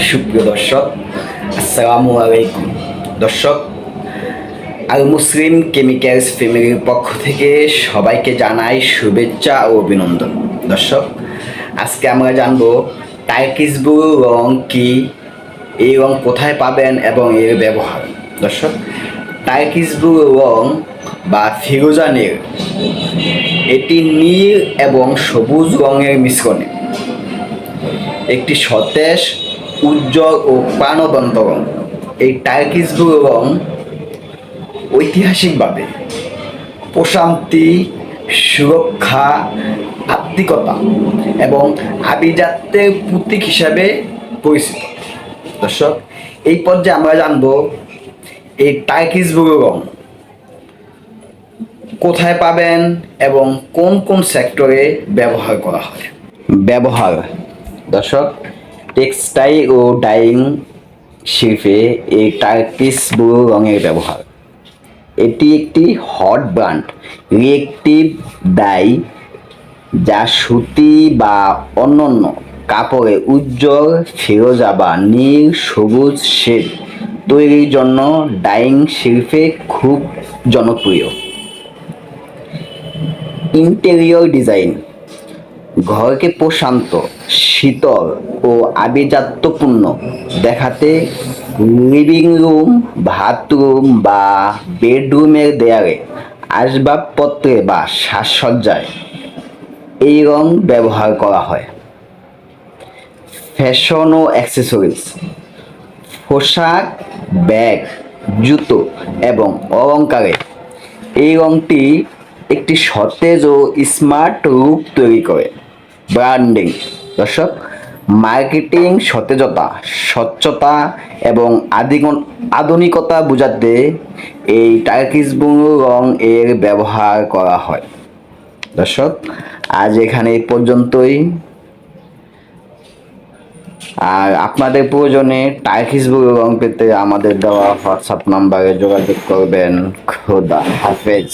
সুপ্রিয় দর্শক, আসসালামু আলাইকুম। দর্শক, আল মুসলিম কেমিক্যালস ফ্যামিলির পক্ষ থেকে সবাইকে জানাই শুভেচ্ছা ও অভিনন্দন। দর্শক, আজকে আমরা জানবো টার্কিশ ব্লু রং কি, এই রং কোথায় পাবেন এবং এর ব্যবহার। দর্শক, টার্কিশ ব্লু রং বা ফিরোজা নীল, এটি নীল এবং সবুজ রঙের মিশ্রণে একটি সতেজ, উজ্জ্বল ও প্রাণবন্ত রং। এই টার্কিশ ব্লু রং ঐতিহাসিকভাবে প্রশান্তি, সুরক্ষা, আত্মিকতা এবং আভিজাত্যের প্রতীক হিসাবে পরিচিত। দর্শক, এই পর্যায়ে আমরা জানব এই টার্কিশ ব্লু রং কোথায় পাবেন এবং কোন কোন সেক্টরে ব্যবহার করা হয়। ব্যবহার। দর্শক, টেক্সটাইল ও ডাইং শিল্পে এই টার্কিশ ব্লু রঙের ব্যবহার। এটি একটি হট ব্র্যান্ড রিয়েক্টিভ ডাই যা সুতি বা অন্যান্য কাপড়ে উজ্জ্বল ফিরোজা বা নীল সবুজ শেড তৈরির জন্য ডাইং শিল্পে খুব জনপ্রিয়। Interior design. ঘরকে প্রশান্ত, শীতল ও আভিজাত্যপূর্ণ দেখাতে লিভিং রুম, বাথরুম বা বেডরুমের দেয়ালে, আসবাবপত্রে বা সাজসজ্জায় এই রং ব্যবহার করা হয়। ফ্যাশন ও অ্যাক্সেসরিজ। পোশাক, ব্যাগ, জুতো এবং অলংকারে এই রংটি একটি সতেজ ও স্মার্ট রূপ তৈরি করে। ব্র্যান্ডিং। দর্শক, মার্কেটিং সতেজতা, স্বচ্ছতা এবং আধুনিকতা বোঝাতে এই টার্কিশ ব্লু রং এর ব্যবহার করা হয়। দর্শক, আজ এখানে এই পর্যন্তই। আর আপনাদের প্রয়োজনে টার্কিশ ব্লু রং পেতে আমাদের দেওয়া হোয়াটসঅ্যাপ নাম্বারে যোগাযোগ করবেন। খোদা হাফেজ।